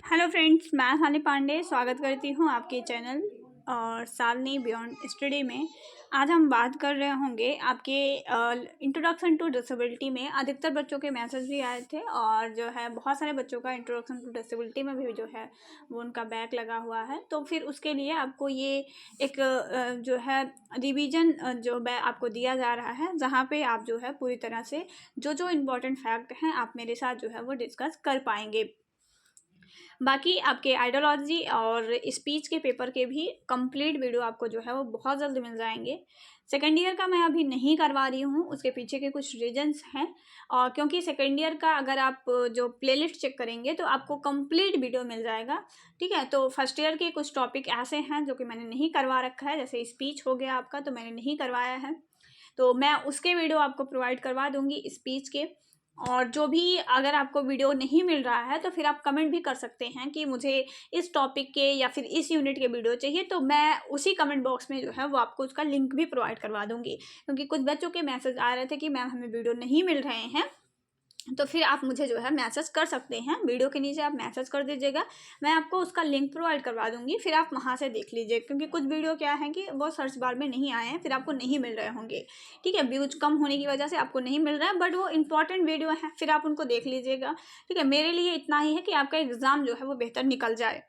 Hello friends, मैं शालिनी पांडे स्वागत करती हूँ आपके चैनल और शालिनी बियॉन्ड स्टडी में। आज हम बात कर रहे होंगे आपके इंट्रोडक्शन टू डिसेबिलिटी में। अधिकतर बच्चों के मैसेज भी आए थे और जो है बहुत सारे बच्चों का इंट्रोडक्शन टू डिसेबिलिटी में भी जो है वो उनका बैक लगा हुआ है। तो फिर उसके लिए आपको ये एक जो है रिवीजन जो आपको दिया जा रहा है, जहाँ पे आप जो है पूरी तरह से जो जो इम्पोर्टेंट फैक्ट हैं आप मेरे साथ जो है वो डिस्कस कर पाएंगे। बाकी आपके आइडियोलॉजी और स्पीच के पेपर के भी कंप्लीट वीडियो आपको जो है वो बहुत जल्द मिल जाएंगे। सेकेंड ईयर का मैं अभी नहीं करवा रही हूँ, उसके पीछे के कुछ रीजंस हैं। और क्योंकि सेकेंड ईयर का अगर आप जो प्लेलिस्ट चेक करेंगे तो आपको कंप्लीट वीडियो मिल जाएगा। ठीक है, तो फर्स्ट ईयर के कुछ टॉपिक ऐसे हैं जो कि मैंने नहीं करवा रखा है, जैसे स्पीच हो गया आपका, तो मैंने नहीं करवाया है, तो मैं उसके वीडियो आपको प्रोवाइड करवा दूंगी स्पीच के। और जो भी अगर आपको वीडियो नहीं मिल रहा है तो फिर आप कमेंट भी कर सकते हैं कि मुझे इस टॉपिक के या फिर इस यूनिट के वीडियो चाहिए, तो मैं उसी कमेंट बॉक्स में जो है वो आपको उसका लिंक भी प्रोवाइड करवा दूंगी। क्योंकि कुछ बच्चों के मैसेज आ रहे थे कि मैम हमें वीडियो नहीं मिल रहे हैं, तो फिर आप मुझे जो है मैसेज कर सकते हैं, वीडियो के नीचे आप मैसेज कर दीजिएगा, मैं आपको उसका लिंक प्रोवाइड करवा दूंगी, फिर आप वहाँ से देख लीजिए। क्योंकि कुछ वीडियो क्या है कि वो सर्च बार में नहीं आए हैं, फिर आपको नहीं मिल रहे होंगे। ठीक है, व्यूज कम होने की वजह से आपको नहीं मिल रहा है, बट वो इंपॉर्टेंट वीडियो है, फिर आप उनको देख लीजिएगा। ठीक है, मेरे लिए इतना ही है कि आपका एग्ज़ाम जो है वो बेहतर निकल जाए।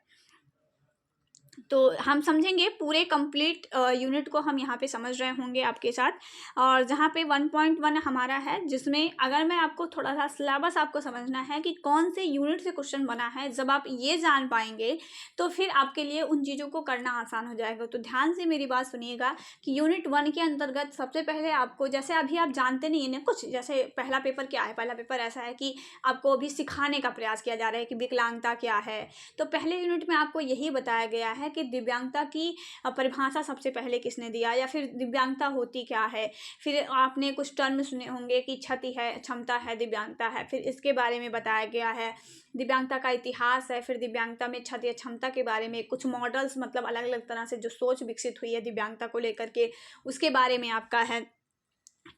तो हम समझेंगे पूरे कंप्लीट यूनिट को, हम यहाँ पे समझ रहे होंगे आपके साथ। और जहाँ पे 1.1 हमारा है, जिसमें अगर मैं आपको थोड़ा सा सिलेबस आपको समझना है कि कौन से यूनिट से क्वेश्चन बना है, जब आप ये जान पाएंगे तो फिर आपके लिए उन चीज़ों को करना आसान हो जाएगा। तो ध्यान से मेरी बात सुनिएगा कि यूनिट 1 के अंतर्गत सबसे पहले आपको, जैसे अभी आप जानते नहीं है कुछ, जैसे पहला पेपर क्या है, पहला पेपर ऐसा है कि आपको अभी सिखाने का प्रयास किया जा रहा है कि विकलांगता क्या है। तो पहले यूनिट में आपको यही बताया गया है कि दिव्यांगता की परिभाषा सबसे पहले किसने दिया, या फिर दिव्यांगता होती क्या है। फिर आपने कुछ टर्म सुने होंगे कि क्षति है, क्षमता है, दिव्यांगता है, फिर इसके बारे में बताया गया है। दिव्यांगता का इतिहास है, फिर दिव्यांगता में क्षति या क्षमता के बारे में कुछ मॉडल्स, मतलब अलग अलग तरह से जो सोच विकसित हुई है दिव्यांगता को लेकर के, उसके बारे में आपका है।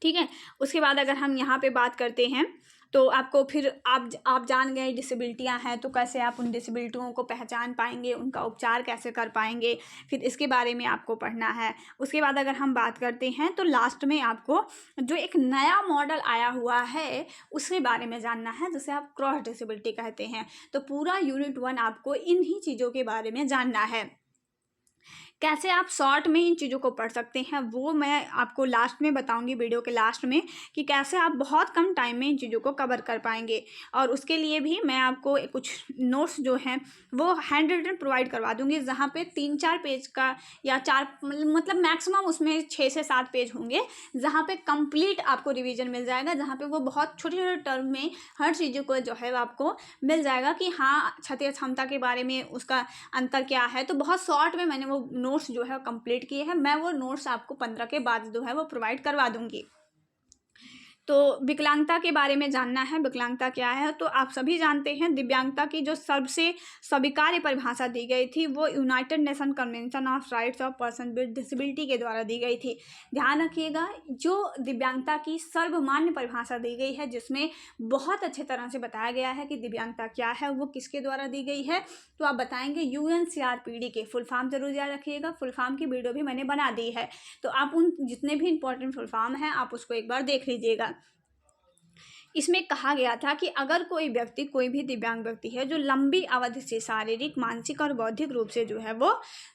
ठीक है, उसके बाद अगर हम यहाँ पे बात करते हैं तो आपको फिर आप जान गए डिसेबिलिटियाँ हैं, तो कैसे आप उन डिसेबिलिटियों को पहचान पाएंगे, उनका उपचार कैसे कर पाएंगे, फिर इसके बारे में आपको पढ़ना है। उसके बाद अगर हम बात करते हैं तो लास्ट में आपको जो एक नया मॉडल आया हुआ है उसके बारे में जानना है, जिसे आप क्रॉस डिसेबिलिटी कहते हैं। तो पूरा यूनिट 1 आपको इन्हीं चीज़ों के बारे में जानना है। कैसे आप शॉर्ट में इन चीज़ों को पढ़ सकते हैं वो मैं आपको लास्ट में बताऊंगी, वीडियो के लास्ट में, कि कैसे आप बहुत कम टाइम में इन चीज़ों को कवर कर पाएंगे। और उसके लिए भी मैं आपको कुछ नोट्स जो हैं वो हैंड रिटन प्रोवाइड करवा दूंगी, जहाँ पे 3-4 पेज का या 4, मतलब मैक्सिमम उसमें 6 से 7 पेज होंगे, जहाँ पे कंप्लीट आपको रिवीजन मिल जाएगा, जहाँ पे वो बहुत छोटे छोटे टर्म में हर चीज़ों को जो है आपको मिल जाएगा कि हाँ क्षति क्षमता के बारे में उसका अंतर क्या है। तो बहुत शॉर्ट में मैंने वो नोट्स जो है कंप्लीट किए हैं, मैं वो नोट्स आपको 15 के बाद जो है वो प्रोवाइड करवा दूंगी। तो विकलांगता के बारे में जानना है, विकलांगता क्या है, तो आप सभी जानते हैं दिव्यांगता की जो सबसे स्वीकार्य परिभाषा दी गई थी वो United nation convention of rights of person with disability के द्वारा दी गई थी। ध्यान रखिएगा, जो दिव्यांगता की सर्वमान्य परिभाषा दी गई है, जिसमें बहुत अच्छे तरह से बताया गया है कि दिव्यांगता क्या है, वो किसके द्वारा दी गई है, तो आप बताएंगे UNCRPD के। फुल फॉर्म जरूर याद रखिएगा, फुल फॉर्म की वीडियो भी मैंने बना दी है, तो आप उन जितने भी इंपॉर्टेंट फुल फॉर्म हैं आप उसको एक बार देख लीजिएगा। इसमें कहा गया था कि अगर कोई व्यक्ति, कोई भी दिव्यांग व्यक्ति है जो लंबी अवधि से शारीरिक, मानसिक और बौद्धिक रूप से जो है वो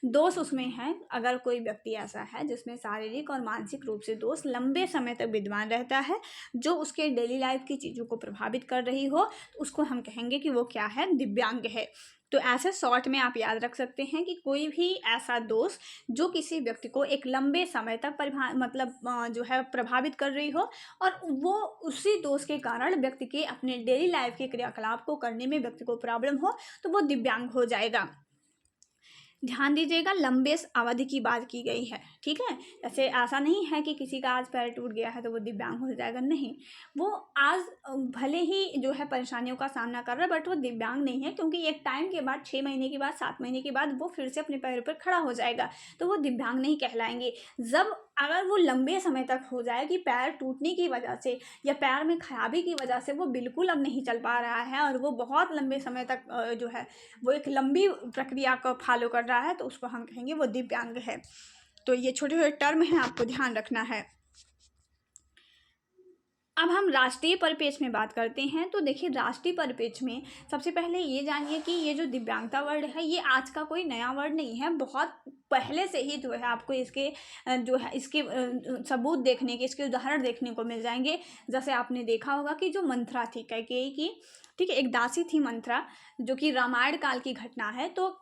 दोष उसमें है, अगर कोई व्यक्ति ऐसा है जिसमें शारीरिक और मानसिक रूप से दोष लंबे समय तक विद्यमान रहता है, जो उसके डेली लाइफ की चीज़ों को प्रभावित कर रही हो, तो उसको हम कहेंगे कि वो क्या है, दिव्यांग है। तो ऐसे शॉर्ट में आप याद रख सकते हैं कि कोई भी ऐसा दोष जो किसी व्यक्ति को एक लंबे समय तक मतलब जो है प्रभावित कर रही हो, और वो उसी दोष के कारण व्यक्ति के अपने डेली लाइफ के क्रियाकलाप को करने में व्यक्ति को प्रॉब्लम हो, तो वो दिव्यांग हो जाएगा। ध्यान दीजिएगा, लंबे अवधि की बात की गई है। ठीक है, ऐसे ऐसा नहीं है कि किसी का आज पैर टूट गया है तो वो दिव्यांग हो जाएगा, नहीं। वो आज भले ही जो है परेशानियों का सामना कर रहा है, बट वो दिव्यांग नहीं है, क्योंकि एक टाइम के बाद 6 महीने के बाद, 7 महीने के बाद वो फिर से अपने पैरों पर खड़ा हो जाएगा, तो वो दिव्यांग नहीं कहलाएंगे। जब अगर वो लंबे समय तक हो जाए कि पैर टूटने की वजह से या पैर में खराबी की वजह से वो बिल्कुल अब नहीं चल पा रहा है और वो बहुत लंबे समय तक जो है वो एक लंबी प्रक्रिया को फॉलो कर रहा है, तो उसको हम कहेंगे वो दिव्यांग है। तो ये छोटे छोटे टर्म हैं, आपको ध्यान रखना है। अब हम राष्ट्रीय परिप्रेक्ष्य में बात करते हैं। तो देखिए, राष्ट्रीय परिप्रेक्ष्य में सबसे पहले ये जानिए कि ये जो दिव्यांगता वर्ड है ये आज का कोई नया वर्ड नहीं है, बहुत पहले से ही जो है आपको इसके जो है इसके सबूत देखने के, इसके उदाहरण देखने को मिल जाएंगे। जैसे आपने देखा होगा कि जो मंथरा थी कैकेयी की, ठीक है, एक दासी थी मंथरा, जो कि रामायण काल की घटना है। तो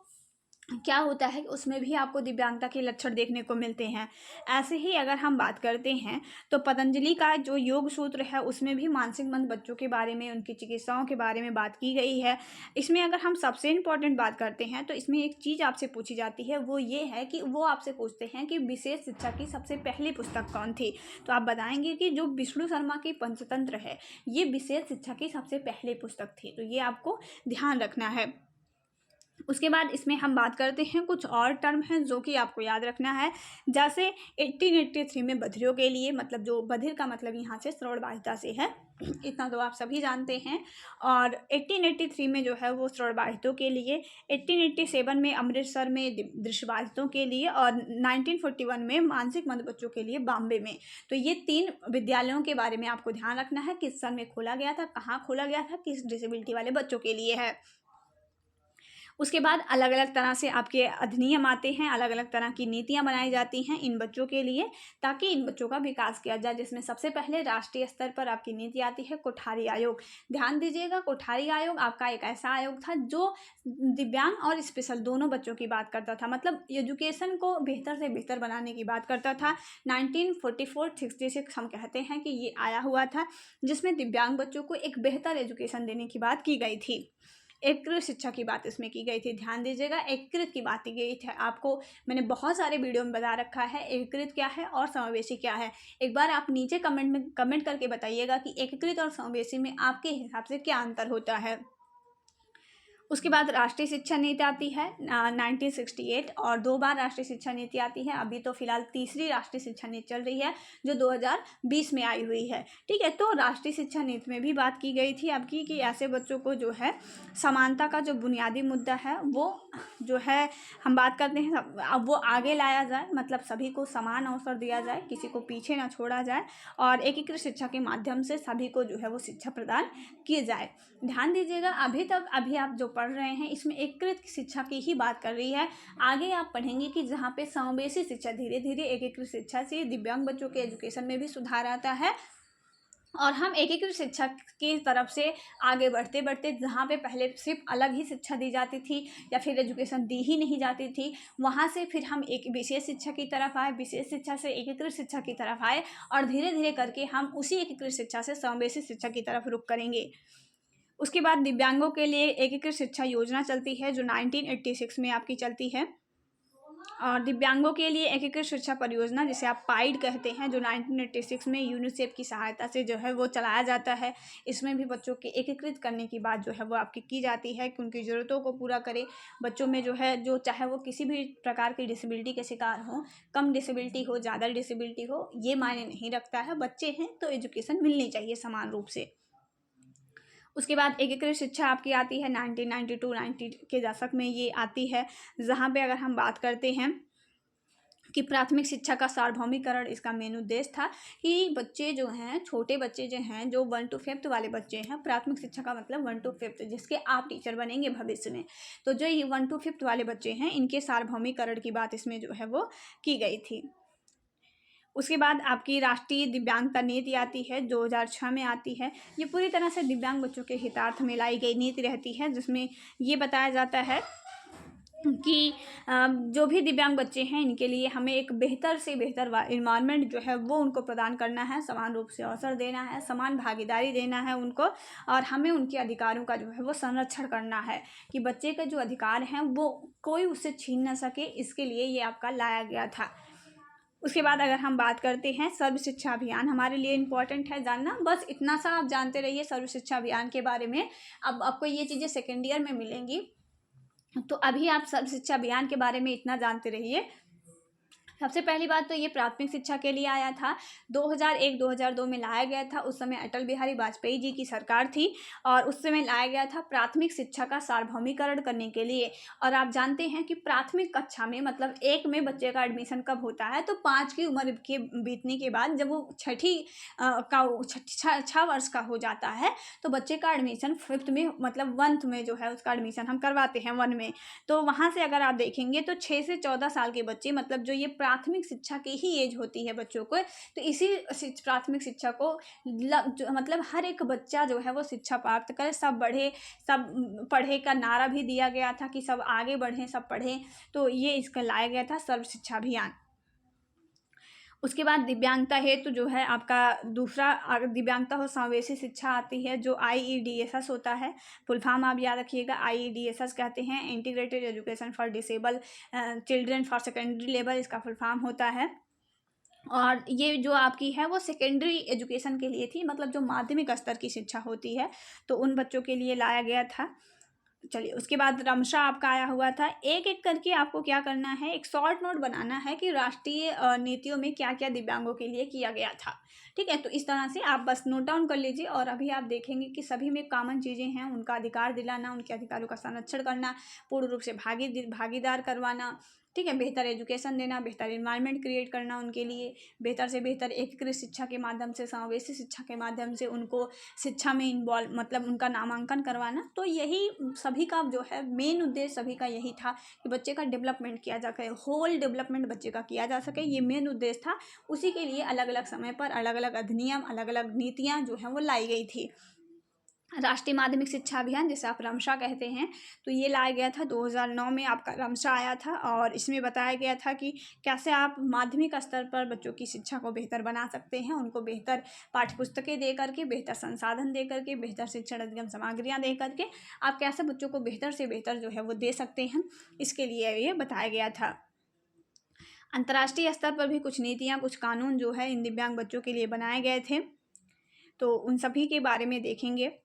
क्या होता है कि उसमें भी आपको दिव्यांगता के लक्षण देखने को मिलते हैं। ऐसे ही अगर हम बात करते हैं तो पतंजलि का जो योग सूत्र है उसमें भी मानसिक मंद बच्चों के बारे में, उनकी चिकित्साओं के बारे में बात की गई है। इसमें अगर हम सबसे इम्पोर्टेंट बात करते हैं तो इसमें एक चीज़ आपसे पूछी जाती है, वो ये है कि वो आपसे पूछते हैं कि विशेष शिक्षा की सबसे पहली पुस्तक कौन थी। तो आप बताएंगे कि जो विष्णु शर्मा की पंचतंत्र है ये विशेष शिक्षा की सबसे पहली पुस्तक थी। तो ये आपको ध्यान रखना है। उसके बाद इसमें हम बात करते हैं, कुछ और टर्म हैं जो कि आपको याद रखना है। जैसे 1883 में बधिरों के लिए, मतलब जो बधिर का मतलब यहाँ से श्रवणबाधिता से है, इतना तो आप सभी जानते हैं। और 1883 में जो है वो श्रवणबाधितों के लिए, 1887 में अमृतसर में दृष्टिबाधितों के लिए, और 1941 में मानसिक मंद बच्चों के लिए बॉम्बे में। तो ये 3 विद्यालयों के बारे में आपको ध्यान रखना है, किस सन में खोला गया था, कहाँ खोला गया था, किस डिसेबिलिटी वाले बच्चों के लिए है। उसके बाद अलग अलग तरह से आपके अधिनियम आते हैं, अलग अलग तरह की नीतियां बनाई जाती हैं इन बच्चों के लिए, ताकि इन बच्चों का विकास किया जाए। जिसमें सबसे पहले राष्ट्रीय स्तर पर आपकी नीति आती है कोठारी आयोग। ध्यान दीजिएगा, कोठारी आयोग आपका एक ऐसा आयोग था जो दिव्यांग और स्पेशल दोनों बच्चों की बात करता था, मतलब एजुकेशन को बेहतर से बेहतर बनाने की बात करता था। 1944-66 हम कहते हैं कि ये आया हुआ था, जिसमें दिव्यांग बच्चों को एक बेहतर एजुकेशन देने की बात की गई थी। एकीकृत शिक्षा की बात इसमें की गई थी। ध्यान दीजिएगा, एकीकृत की बात की गई थी। आपको मैंने बहुत सारे वीडियो में बता रखा है एकीकृत क्या है और समावेशी क्या है। एक बार आप नीचे कमेंट करके बताइएगा कि एकीकृत और समावेशी में आपके हिसाब से क्या अंतर होता है। उसके बाद राष्ट्रीय शिक्षा नीति आती है 1968, और 2 बार राष्ट्रीय शिक्षा नीति आती है। अभी तो फिलहाल तीसरी राष्ट्रीय शिक्षा नीति चल रही है जो 2020 में आई हुई है, ठीक है। तो राष्ट्रीय शिक्षा नीति में भी बात की गई थी आपकी कि ऐसे बच्चों को जो है समानता का जो बुनियादी मुद्दा है वो जो है हम बात करते हैं, अब वो आगे लाया जाए, मतलब सभी को समान अवसर दिया जाए, किसी को पीछे ना छोड़ा जाए, और एकीकृत शिक्षा के माध्यम से सभी को जो है वो शिक्षा प्रदान की जाए। ध्यान दीजिएगा, अभी आप जो पढ़ रहे हैं इसमें एकीकृत शिक्षा की ही बात कर रही है। आगे आप पढ़ेंगे कि जहाँ पे समावेशी शिक्षा, धीरे धीरे एकीकृत शिक्षा से दिव्यांग बच्चों के एजुकेशन में भी सुधार आता है, और हम एकीकृत शिक्षा की तरफ से आगे बढ़ते बढ़ते, जहाँ पे पहले सिर्फ अलग ही शिक्षा दी जाती थी या फिर एजुकेशन दी ही नहीं जाती थी, वहाँ से फिर हम एक विशेष शिक्षा की तरफ आए, विशेष शिक्षा से एकीकृत शिक्षा की तरफ आए, और धीरे धीरे करके हम उसी एकीकृत शिक्षा से समावेशी शिक्षा की तरफ रुख करेंगे। उसके बाद दिव्यांगों के लिए एकीकृत शिक्षा योजना चलती है जो 1986 में आपकी चलती है, और दिव्यांगों के लिए एकीकृत शिक्षा परियोजना जिसे आप पाइड कहते हैं, जो 1986 में यूनिसेफ की सहायता से जो है वो चलाया जाता है। इसमें भी बच्चों के एकीकृत करने की बात जो है वो आपकी की जाती है कि उनकी ज़रूरतों को पूरा करे। बच्चों में जो है, जो चाहे वो किसी भी प्रकार की डिसेबिलिटी के शिकार हो, कम डिसेबिलिटी हो, ज़्यादा डिसेबिलिटी हो, ये मायने नहीं रखता है। बच्चे हैं तो एजुकेशन मिलनी चाहिए समान रूप से। उसके बाद एकीकृत शिक्षा आपकी आती है 1992-90 के दशक में ये आती है, जहाँ पे अगर हम बात करते हैं कि प्राथमिक शिक्षा का सार्वभौमिकरण इसका मेन उद्देश्य था कि बच्चे जो हैं, छोटे बच्चे जो हैं, जो 1 to 5th वाले बच्चे हैं, प्राथमिक शिक्षा का मतलब 1 to 5th, जिसके आप टीचर बनेंगे भविष्य में, तो जो ये 1 to 5th वाले बच्चे हैं इनके सार्वभौमिकरण की बात इसमें जो है वो की गई थी। उसके बाद आपकी राष्ट्रीय दिव्यांगता नीति आती है 2006 में आती है। ये पूरी तरह से दिव्यांग बच्चों के हितार्थ में लाई गई नीति रहती है, जिसमें ये बताया जाता है कि जो भी दिव्यांग बच्चे हैं इनके लिए हमें एक बेहतर से बेहतर इन्वायरमेंट जो है वो उनको प्रदान करना है, समान रूप से अवसर देना है, समान भागीदारी देना है उनको, और हमें उनके अधिकारों का जो है वो संरक्षण करना है कि बच्चे के जो अधिकार हैं वो कोई उससे छीन ना सके। इसके लिए ये आपका लाया गया था। उसके बाद अगर हम बात करते हैं सर्व शिक्षा अभियान, हमारे लिए इम्पॉर्टेंट है जानना, बस इतना सा आप जानते रहिए सर्व शिक्षा अभियान के बारे में। अब आपको ये चीज़ें सेकेंड ईयर में मिलेंगी, तो अभी आप सर्व शिक्षा अभियान के बारे में इतना जानते रहिए। सबसे पहली बात तो ये प्राथमिक शिक्षा के लिए आया था। 2001-2002 में लाया गया था। उस समय अटल बिहारी वाजपेयी जी की सरकार थी और उस समय लाया गया था प्राथमिक शिक्षा का सार्वभौमिकरण करने के लिए। और आप जानते हैं कि प्राथमिक कक्षा में मतलब 1 में बच्चे का एडमिशन कब होता है, तो 5 की उम्र के बीतने के बाद जब वो छठी का 6 वर्ष का हो जाता है तो बच्चे का एडमिशन 5th में मतलब 1th में जो है उसका एडमिशन हम करवाते हैं 1 में। तो वहाँ से अगर आप देखेंगे तो 6 से 14 साल के बच्चे मतलब जो ये प्राथमिक शिक्षा की ही एज होती है बच्चों को, तो इसी प्राथमिक शिक्षा को मतलब हर एक बच्चा जो है वो शिक्षा प्राप्त करे, सब बढ़े, सब पढ़े का नारा भी दिया गया था कि सब आगे बढ़ें, सब पढ़ें। तो ये इसका लाया गया था सर्व शिक्षा अभियान। उसके बाद दिव्यांगता हेतु जो है आपका दूसरा दिव्यांगता हो समावेशी शिक्षा आती है जो IEDSS होता है। फुल फॉर्म आप याद रखिएगा, IEDSS कहते हैं integrated education for disable children for secondary level, इसका फुल फॉर्म होता है। और ये जो आपकी है वो सेकेंडरी एजुकेशन के लिए थी, मतलब जो माध्यमिक स्तर की शिक्षा होती है तो उन बच्चों के लिए लाया गया था। चलिए उसके बाद रमशा आपका आया हुआ था। एक एक करके आपको क्या करना है, एक शॉर्ट नोट बनाना है कि राष्ट्रीय नीतियों में क्या क्या दिव्यांगों के लिए किया गया था। ठीक है, तो इस तरह से आप बस नोट डाउन कर लीजिए और अभी आप देखेंगे कि सभी में कॉमन चीज़ें हैं, उनका अधिकार दिलाना, उनके अधिकारों का संरक्षण करना, पूर्ण रूप से भागीदार करवाना, ठीक है, बेहतर एजुकेशन देना, बेहतर इन्वायरमेंट क्रिएट करना उनके लिए, बेहतर से बेहतर एकीकृत शिक्षा के माध्यम से, समावेशी शिक्षा के माध्यम से उनको शिक्षा में इन्वॉल्व मतलब उनका नामांकन करवाना। तो यही सभी का जो है मेन उद्देश्य सभी का यही था कि बच्चे का डेवलपमेंट किया जा सके, होल डेवलपमेंट बच्चे का किया जा सके, ये मेन उद्देश्य था। उसी के लिए अलग अलग समय पर अलग अलग अधिनियम, अलग अलग नीतियाँ जो हैं वो लाई गई थी। राष्ट्रीय माध्यमिक शिक्षा अभियान जिसे आप रमशा कहते हैं, तो ये लाया गया था 2009 में आपका रमशा आया था और इसमें बताया गया था कि कैसे आप माध्यमिक स्तर पर बच्चों की शिक्षा को बेहतर बना सकते हैं, उनको बेहतर पाठ्य पुस्तकें दे करके, बेहतर संसाधन दे करके, बेहतर शिक्षण अधिगम सामग्रियाँ दे करके आप कैसे बच्चों को बेहतर से बेहतर जो है वो दे सकते हैं, इसके लिए ये बताया गया था। अंतर्राष्ट्रीय स्तर पर भी कुछ नीतियाँ, कुछ कानून जो है इन दिव्यांग बच्चों के लिए बनाए गए थे, तो उन सभी के बारे में देखेंगे।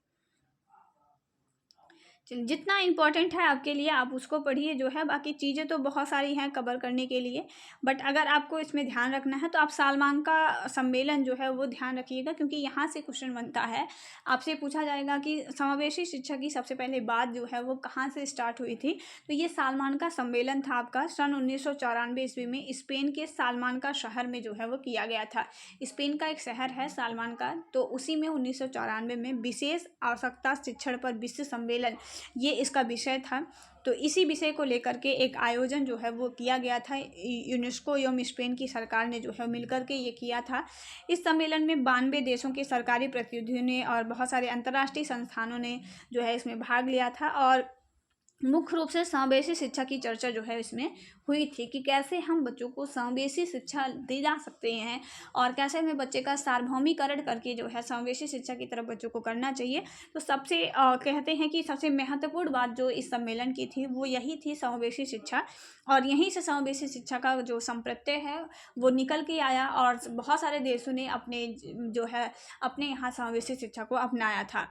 जितना इम्पोर्टेंट है आपके लिए आप उसको पढ़िए जो है, बाकी चीज़ें तो बहुत सारी हैं कवर करने के लिए, बट अगर आपको इसमें ध्यान रखना है तो आप सालमान का सम्मेलन जो है वो ध्यान रखिएगा, क्योंकि यहाँ से क्वेश्चन बनता है, आपसे पूछा जाएगा कि समावेशी शिक्षा की सबसे पहले बात जो है वो कहाँ से स्टार्ट हुई थी। तो ये सालमान का सम्मेलन था आपका सन 1994 ईस्वी में स्पेन के सालमान का शहर में जो है वो किया गया था। स्पेन का एक शहर है सालमान का, तो उसी में 1994 में विशेष आवश्यकता शिक्षण पर विश्व सम्मेलन ये इसका विषय था। तो इसी विषय को लेकर के एक आयोजन जो है वो किया गया था, यूनेस्को एवं स्पेन की सरकार ने जो है मिलकर के ये किया था। इस सम्मेलन में 92 देशों के सरकारी प्रतिनिधियों ने और बहुत सारे अंतर्राष्ट्रीय संस्थानों ने जो है इसमें भाग लिया था और मुख्य रूप से समावेशी शिक्षा की चर्चा जो है इसमें हुई थी कि कैसे हम बच्चों को समावेशी शिक्षा दी जा सकते हैं और कैसे हमें बच्चे का सार्वभौमिकरण करके जो है समावेशी शिक्षा की तरफ बच्चों को करना चाहिए। तो सबसे कहते हैं कि सबसे महत्वपूर्ण बात जो इस सम्मेलन की थी वो यही थी, समावेशी शिक्षा, और यहीं से समावेशी शिक्षा का जो संप्रत्यय है वो निकल के आया और बहुत सारे देशों ने अपने जो है अपने यहाँ समावेशी शिक्षा को अपनाया था।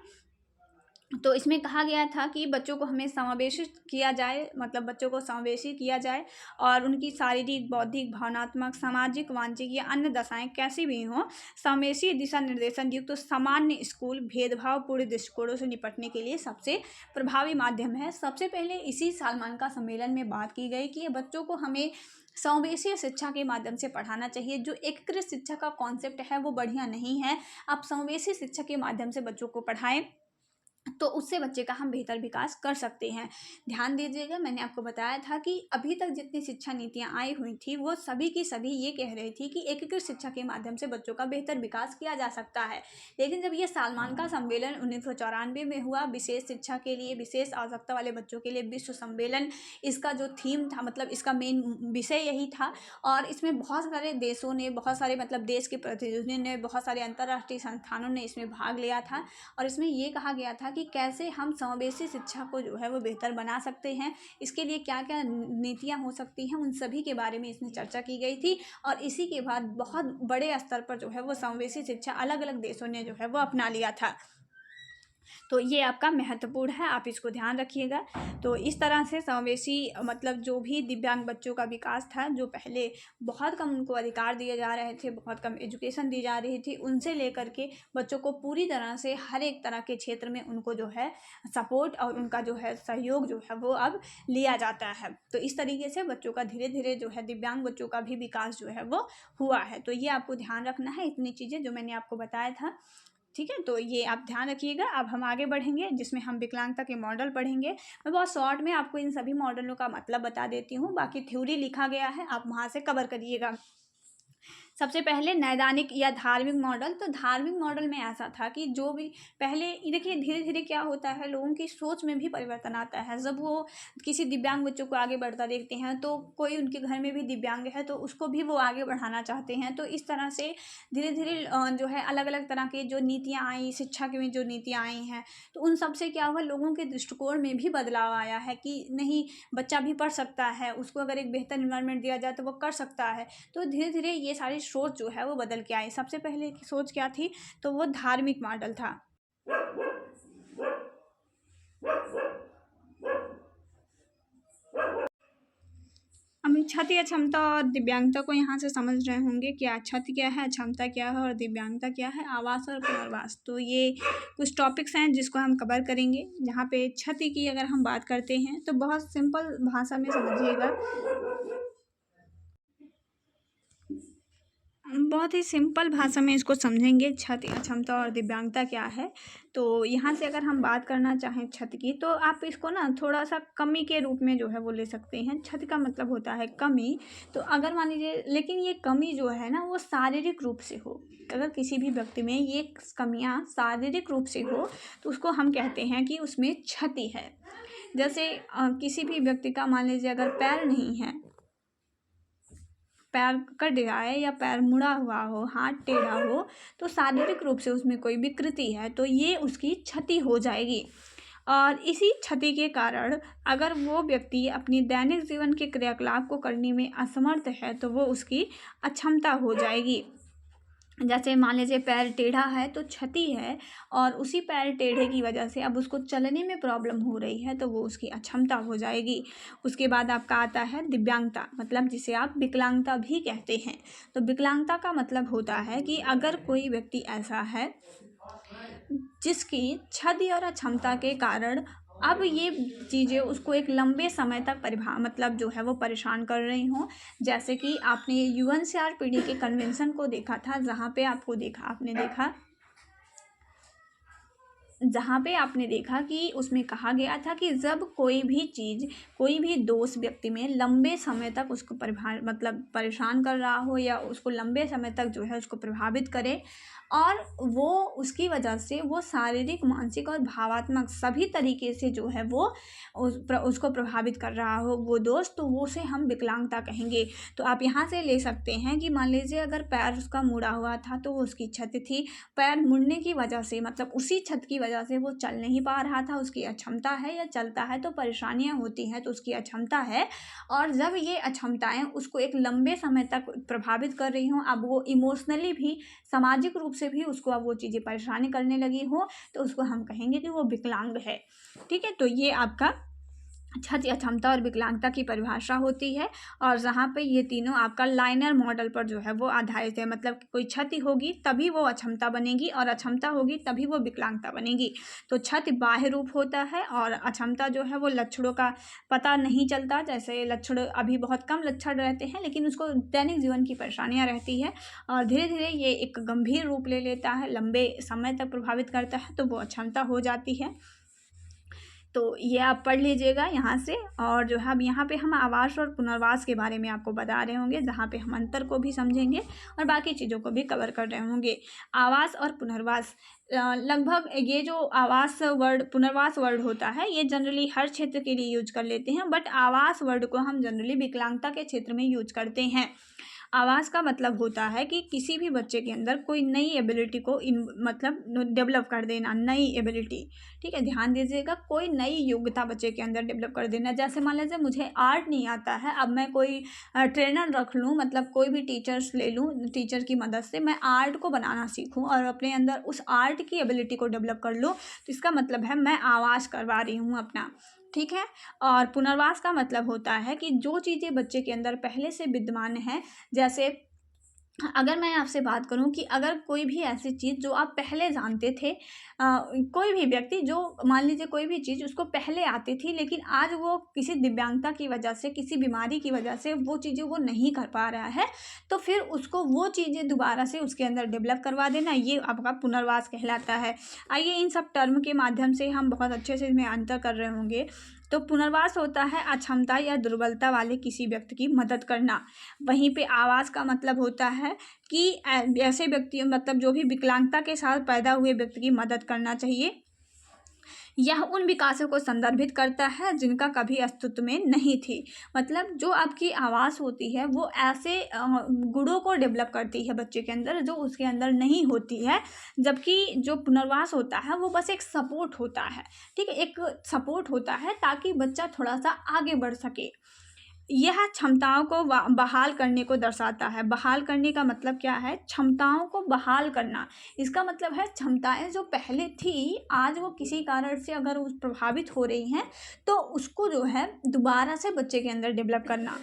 तो इसमें कहा गया था कि बच्चों को हमें समावेशित किया जाए, मतलब बच्चों को समावेशी किया जाए और उनकी शारीरिक, बौद्धिक, भावनात्मक, सामाजिक, वांछिक या अन्य दशाएं कैसी भी हों, समावेशी दिशा निर्देशन युक्त तो सामान्य स्कूल भेदभावपूर्ण दृष्टिकोणों से निपटने के लिए सबसे प्रभावी माध्यम है। सबसे पहले इसी सालमान का सम्मेलन में बात की गई कि बच्चों को हमें समावेशी शिक्षा के माध्यम से पढ़ाना चाहिए। जो एकीकृत शिक्षा का कॉन्सेप्ट है वो बढ़िया नहीं है, आप समावेशी शिक्षा के माध्यम से बच्चों को पढ़ाएं तो उससे बच्चे का हम बेहतर विकास कर सकते हैं। ध्यान दीजिएगा, मैंने आपको बताया था कि अभी तक जितनी शिक्षा नीतियाँ आई हुई थी वो सभी की सभी ये कह रही थी कि एकीकृत शिक्षा के माध्यम से बच्चों का बेहतर विकास किया जा सकता है। लेकिन जब ये सालमान का सम्मेलन 1994 में हुआ, विशेष शिक्षा के लिए, विशेष आवश्यकता वाले बच्चों के लिए विश्व सम्मेलन, इसका जो थीम था, मतलब इसका मेन विषय यही था और इसमें बहुत सारे देशों ने, बहुत सारे मतलब देश के प्रतिनिधियों ने, बहुत सारे अंतर्राष्ट्रीय संस्थानों ने इसमें भाग लिया था और इसमें ये कहा गया था कि कैसे हम समावेशी शिक्षा को जो है वो बेहतर बना सकते हैं, इसके लिए क्या क्या नीतियाँ हो सकती हैं, उन सभी के बारे में इसमें चर्चा की गई थी। और इसी के बाद बहुत बड़े स्तर पर जो है वो समावेशी शिक्षा अलग अलग देशों ने जो है वो अपना लिया था। तो ये आपका महत्वपूर्ण है, आप इसको ध्यान रखिएगा। तो इस तरह से समावेशी मतलब जो भी दिव्यांग बच्चों का विकास था, जो पहले बहुत कम उनको अधिकार दिए जा रहे थे, बहुत कम एजुकेशन दी जा रही थी, उनसे लेकर के बच्चों को पूरी तरह से हर एक तरह के क्षेत्र में उनको जो है सपोर्ट और उनका जो है सहयोग जो है वो अब लिया जाता है। तो इस तरीके से बच्चों का धीरे धीरे जो है दिव्यांग बच्चों का भी विकास जो है वो हुआ है। तो ये आपको ध्यान रखना है, इतनी चीज़ें जो मैंने आपको बताया था। ठीक है, तो ये आप ध्यान रखिएगा। अब हम आगे बढ़ेंगे जिसमें हम विकलांगता के मॉडल पढ़ेंगे। मैं बहुत शॉर्ट में आपको इन सभी मॉडलों का मतलब बता देती हूँ, बाकी थ्योरी लिखा गया है, आप वहाँ से कवर करिएगा। सबसे पहले नैदानिक या धार्मिक मॉडल। तो धार्मिक मॉडल में ऐसा था कि जो भी पहले देखिए धीरे धीरे क्या होता है, लोगों की सोच में भी परिवर्तन आता है। जब वो किसी दिव्यांग बच्चों को आगे बढ़ता देखते हैं, तो कोई उनके घर में भी दिव्यांग है तो उसको भी वो आगे बढ़ाना चाहते हैं। तो इस तरह से धीरे धीरे जो है अलग अलग तरह के जो नीतियाँ आई, शिक्षा की जो नीतियाँ आई हैं, तो उन सब से क्या हुआ, लोगों के दृष्टिकोण में भी बदलाव आया है कि नहीं, बच्चा भी पढ़ सकता है, उसको अगर एक बेहतर इन्वायरमेंट दिया जाए तो वो कर सकता है। तो धीरे धीरे ये सारी सोच जो है वो बदल के आई। सबसे पहले की सोच क्या थी, तो वो धार्मिक मॉडल था। हम क्षति या क्षमता और दिव्यांगता को यहाँ से समझ रहे होंगे कि क्षति क्या है, क्षमता क्या है और दिव्यांगता क्या है, आवास और पुनर्वास। तो ये कुछ टॉपिक्स हैं जिसको हम कवर करेंगे। जहाँ पे क्षति की अगर हम बात करते हैं तो बहुत सिंपल भाषा में समझिएगा, बहुत ही सिंपल भाषा में इसको समझेंगे, क्षति, अक्षमता और दिव्यांगता क्या है। तो यहाँ से अगर हम बात करना चाहें क्षति की, तो आप इसको ना थोड़ा सा कमी के रूप में जो है वो ले सकते हैं। क्षति का मतलब होता है कमी। तो अगर मान लीजिए, लेकिन ये कमी जो है ना वो शारीरिक रूप से हो, अगर किसी भी व्यक्ति में ये कमियाँ शारीरिक रूप से हो तो उसको हम कहते हैं कि उसमें क्षति है। जैसे किसी भी व्यक्ति का मान लीजिए अगर पैर नहीं है, पैर कट गया है या पैर मुड़ा हुआ हो, हाथ टेढ़ा हो, तो शारीरिक रूप से उसमें कोई विकृति है तो ये उसकी क्षति हो जाएगी। और इसी क्षति के कारण अगर वो व्यक्ति अपनी दैनिक जीवन के क्रियाकलाप को करने में असमर्थ है तो वो उसकी अक्षमता हो जाएगी। जैसे मान लीजिए पैर टेढ़ा है तो क्षति है, और उसी पैर टेढ़े की वजह से अब उसको चलने में प्रॉब्लम हो रही है तो वो उसकी अक्षमता हो जाएगी। उसके बाद आपका आता है दिव्यांगता, मतलब जिसे आप विकलांगता भी कहते हैं। तो विकलांगता का मतलब होता है कि अगर कोई व्यक्ति ऐसा है जिसकी क्षति और अक्षमता के कारण अब ये चीज़ें उसको एक लंबे समय तक मतलब जो है वो परेशान कर रही हों। जैसे कि आपने यूएनसीआरपीडी के कन्वेंशन को देखा था, जहाँ पे आपने देखा कि उसमें कहा गया था कि जब कोई भी चीज़, कोई भी दोष व्यक्ति में लंबे समय तक उसको मतलब परेशान कर रहा हो या उसको लंबे समय तक जो है उसको प्रभावित करे, और वो उसकी वजह से वो शारीरिक, मानसिक और भावात्मक सभी तरीके से जो है वो उसको प्रभावित कर रहा हो वो दोस्त, तो वो से हम विकलांगता कहेंगे। तो आप यहाँ से ले सकते हैं कि मान लीजिए अगर पैर उसका मुड़ा हुआ था तो वो उसकी क्षति थी। पैर मुड़ने की वजह से, मतलब उसी क्षति की वजह से वो चल नहीं पा रहा था, उसकी अक्षमता है, या चलता है तो परेशानियाँ होती हैं तो उसकी अक्षमता है। और जब ये अक्षमताएँ उसको एक लंबे समय तक प्रभावित कर रही हों, अब वो इमोशनली भी, सामाजिक रूप से भी उसको अब वो चीज़ें परेशानी करने लगी हो, तो उसको हम कहेंगे कि वो विकलांग है। ठीक है, तो ये आपका क्षति, अक्षमता और विकलांगता की परिभाषा होती है। और जहाँ पे ये तीनों आपका लाइनर मॉडल पर जो है वो आधारित है, मतलब कोई क्षति होगी तभी वो अक्षमता बनेगी और अक्षमता होगी तभी वो विकलांगता बनेगी। तो क्षति बाह्य रूप होता है और अक्षमता जो है वो लक्षणों का पता नहीं चलता, जैसे लक्षण अभी बहुत कम लक्षण रहते हैं लेकिन उसको दैनिक जीवन की परेशानियाँ रहती है, और धीरे धीरे ये एक गंभीर रूप ले लेता है, लंबे समय तक प्रभावित करता है तो वो अक्षमता हो जाती है। तो ये आप पढ़ लीजिएगा यहाँ से। और जो है अब यहाँ पे हम आवास और पुनर्वास के बारे में आपको बता रहे होंगे, जहाँ पे हम अंतर को भी समझेंगे और बाकी चीज़ों को भी कवर कर रहे होंगे। आवास और पुनर्वास, लगभग ये जो आवास वर्ड, पुनर्वास वर्ड होता है, ये जनरली हर क्षेत्र के लिए यूज कर लेते हैं, बट आवास वर्ड को हम जनरली विकलांगता के क्षेत्र में यूज करते हैं। आवाज़ का मतलब होता है कि किसी भी बच्चे के अंदर कोई नई एबिलिटी को मतलब डेवलप कर देना, नई एबिलिटी। ठीक है, ध्यान दीजिएगा, कोई नई योग्यता बच्चे के अंदर डेवलप कर देना। जैसे मान लीजिए मुझे आर्ट नहीं आता है, अब मैं कोई ट्रेनर रख लूँ, मतलब कोई भी टीचर्स ले लूँ, टीचर की मदद से मैं आर्ट को बनाना सीखूँ और अपने अंदर उस आर्ट की एबिलिटी को डेवलप कर लूँ, तो इसका मतलब है मैं आवाज़ करवा रही हूँ अपना। ठीक है। और पुनर्वास का मतलब होता है कि जो चीज़ें बच्चे के अंदर पहले से विद्यमान है, जैसे अगर मैं आपसे बात करूं कि अगर कोई भी ऐसी चीज़ जो आप पहले जानते थे, कोई भी व्यक्ति जो मान लीजिए कोई भी चीज़ उसको पहले आती थी, लेकिन आज वो किसी दिव्यांगता की वजह से, किसी बीमारी की वजह से वो चीज़ें वो नहीं कर पा रहा है, तो फिर उसको वो चीज़ें दोबारा से उसके अंदर डेवलप करवा देना, ये आपका पुनर्वास कहलाता है। आइए इन सब टर्म के माध्यम से हम बहुत अच्छे से इसमें अंतर कर रहे होंगे। तो पुनर्वास होता है अक्षमता या दुर्बलता वाले किसी व्यक्ति की मदद करना। वहीं पे आवाज़ का मतलब होता है कि ऐसे व्यक्ति, मतलब जो भी विकलांगता के साथ पैदा हुए व्यक्ति की मदद करना चाहिए। यह उन विकासों को संदर्भित करता है जिनका कभी अस्तित्व में नहीं थी। मतलब जो आपकी आवाज़ होती है वो ऐसे गुणों को डेवलप करती है बच्चे के अंदर जो उसके अंदर नहीं होती है, जबकि जो पुनर्वास होता है वो बस एक सपोर्ट होता है। ठीक है, एक सपोर्ट होता है ताकि बच्चा थोड़ा सा आगे बढ़ सके। यह क्षमताओं को बहाल करने को दर्शाता है। बहाल करने का मतलब क्या है? क्षमताओं को बहाल करना। इसका मतलब है क्षमताएं जो पहले थी, आज वो किसी कारण से अगर उस प्रभावित हो रही हैं, तो उसको जो है दोबारा से बच्चे के अंदर डेवलप करना।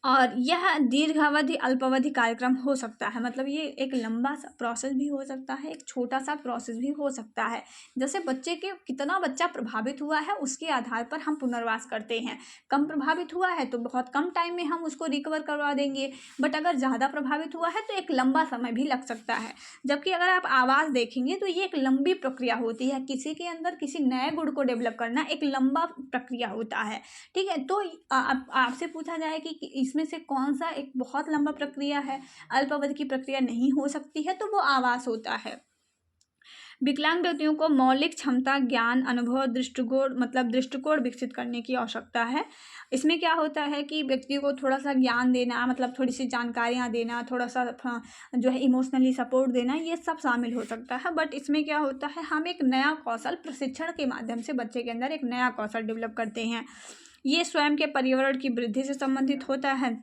और यह दीर्घावधि अल्पावधि कार्यक्रम हो सकता है। मतलब ये एक लंबा सा प्रोसेस भी हो सकता है, एक छोटा सा प्रोसेस भी हो सकता है। जैसे बच्चे के कितना बच्चा प्रभावित हुआ है उसके आधार पर हम पुनर्वास करते हैं। कम प्रभावित हुआ है तो बहुत कम टाइम में हम उसको रिकवर करवा देंगे, बट अगर ज़्यादा प्रभावित हुआ है तो एक लंबा समय भी लग सकता है। जबकि अगर आप आवाज़ देखेंगे तो ये एक लंबी प्रक्रिया होती है। किसी के अंदर किसी नए गुण को डेवलप करना एक लंबा प्रक्रिया होता है। ठीक है, तो आपसे पूछा जाए कि इसमें से कौन सा एक बहुत लंबा प्रक्रिया है, अल्पावधि की प्रक्रिया नहीं हो सकती है, तो वो आवास होता है। विकलांग व्यक्तियों को मौलिक क्षमता, ज्ञान, अनुभव, दृष्टिकोण विकसित करने की आवश्यकता है। इसमें क्या होता है कि व्यक्ति को थोड़ा सा ज्ञान देना, मतलब थोड़ी सी जानकारियाँ देना, थोड़ा सा जो है इमोशनली सपोर्ट देना, ये सब शामिल हो सकता है। बट इसमें क्या होता है, हम एक नया कौशल प्रशिक्षण के माध्यम से बच्चे के अंदर एक नया कौशल डेवलप करते हैं। ये स्वयं के पर्यावरण की वृद्धि से संबंधित होता है।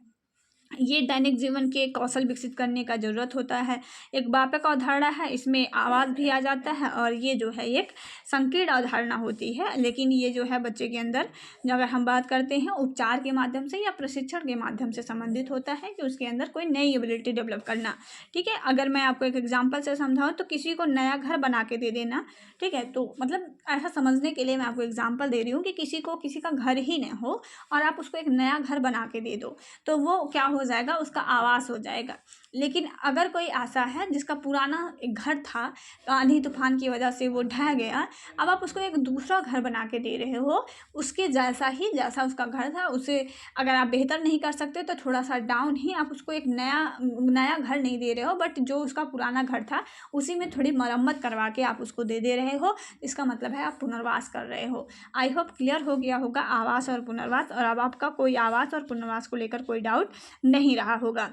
ये दैनिक जीवन के कौशल विकसित करने का ज़रूरत होता है। एक व्यापक अवधारणा है, इसमें आवाज़ भी आ जाता है, और ये जो है एक संकीर्ण अवधारणा होती है। लेकिन ये जो है बच्चे के अंदर अगर हम बात करते हैं उपचार के माध्यम से या प्रशिक्षण के माध्यम से संबंधित होता है कि उसके अंदर कोई नई एबिलिटी डेवलप करना। ठीक है, अगर मैं आपको एक एग्जाम्पल से समझाऊँ तो किसी को नया घर बना के दे देना। ठीक है, तो मतलब ऐसा समझने के लिए मैं आपको एग्जाम्पल दे रही हूँ कि किसी का घर ही नहीं हो और आप उसको एक नया घर बना के दे दो, तो वो क्या हो जाएगा, उसका आवास हो जाएगा। लेकिन अगर कोई ऐसा है जिसका पुराना एक घर था, आंधी तूफान की वजह से वो ढह गया, अब आप उसको एक दूसरा घर बना के दे रहे हो, उसके जैसा उसका घर था, उसे अगर आप बेहतर नहीं कर सकते तो थोड़ा सा डाउन ही, आप उसको एक नया घर नहीं दे रहे हो, बट जो उसका पुराना घर था उसी में थोड़ी मरम्मत करवा के आप उसको दे रहे हो। इसका मतलब है आप पुनर्वास कर रहे हो। आई होप क्लियर हो गया होगा आवास और पुनर्वास, और अब आपका कोई आवास और पुनर्वास को लेकर कोई डाउट नहीं रहा होगा।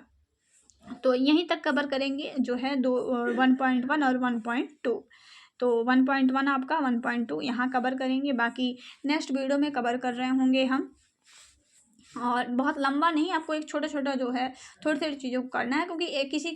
तो यहीं तक कवर करेंगे जो है 1.1 और 1.2। तो 1.1 आपका, 1.2 यहाँ कवर करेंगे, बाकी नेक्स्ट वीडियो में कवर कर रहे होंगे हम। और बहुत लंबा नहीं, आपको एक छोटा छोटा जो है थोड़ी थोड़ी चीज़ों को करना है, क्योंकि एक किसी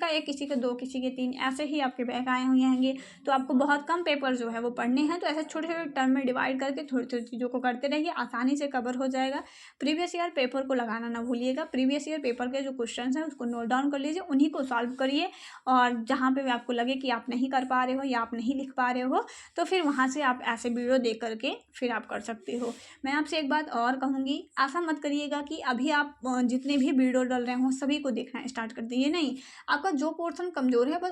के 2, किसी के 3 ऐसे ही आपके बैग आए हुए होंगे, तो आपको बहुत कम पेपर जो है वो पढ़ने हैं। तो ऐसे छोटे छोटे टर्म में डिवाइड करके थोड़ी थोड़ी चीज़ों को करते रहिए, आसानी से कवर हो जाएगा। प्रीवियस ईयर पेपर को लगाना ना भूलिएगा। प्रीवियस ईयर पेपर के जो क्वेश्चन हैं उसको नोट डाउन कर लीजिए, उन्हीं को सॉल्व करिए, और जहाँ पर भी आपको लगे कि आप नहीं कर पा रहे हो या आप नहीं लिख पा रहे हो, तो फिर वहाँ से आप ऐसे वीडियो देख करके फिर आप कर सकते हो। मैं आपसे एक बात और कहूँगी, ऐसा मत करिएगा कि अभी आप जितने भी वीडियो डाल रहे हो सभी को देखना स्टार्ट कर दीजिए। नहीं, आपका जो पोर्शन कमजोर है बस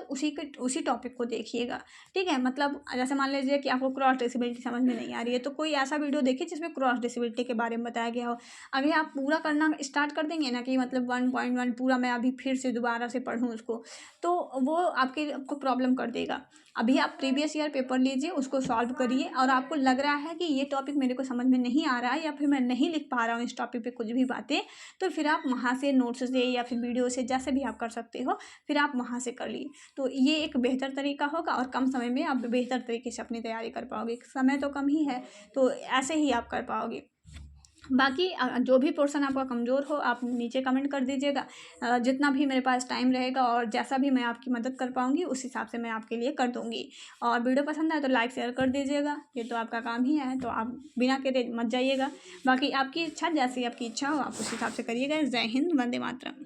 उसी टॉपिक को देखिएगा। ठीक है, मतलब जैसे मान लीजिए कि आपको क्रॉस डिसेबिलिटी समझ में नहीं आ रही है, तो कोई ऐसा वीडियो देखिए जिसमें क्रॉस डिसेबिलिटी के बारे में बताया गया हो। अगर आप पूरा करना स्टार्ट कर देंगे ना कि मतलब 1.1 पूरा मैं अभी फिर से दोबारा से पढ़ूँ उसको, तो वो आपको प्रॉब्लम कर देगा। अभी आप प्रीवियस ईयर पेपर लीजिए, उसको सॉल्व करिए, और आपको लग रहा है कि ये टॉपिक मेरे को समझ में नहीं आ रहा है या फिर मैं नहीं लिख पा रहा हूँ इस टॉपिक पे कुछ भी बातें, तो फिर आप वहाँ से नोट्स से या फिर वीडियो से, जैसे भी आप कर सकते हो, फिर आप वहाँ से कर लिए। तो ये एक बेहतर तरीका होगा और कम समय में आप बेहतर तरीके से अपनी तैयारी कर पाओगे। समय तो कम ही है, तो ऐसे ही आप कर पाओगे। बाकी जो भी पोर्शन आपका कमज़ोर हो आप नीचे कमेंट कर दीजिएगा। जितना भी मेरे पास टाइम रहेगा और जैसा भी मैं आपकी मदद कर पाऊँगी उस हिसाब से मैं आपके लिए कर दूँगी। और वीडियो पसंद आए तो लाइक शेयर कर दीजिएगा, ये तो आपका काम ही है, तो आप बिना करे मत जाइएगा। बाकी आपकी इच्छा, जैसी आपकी इच्छा हो आप उस हिसाब से करिएगा। जय हिंद, वंदे मातरम।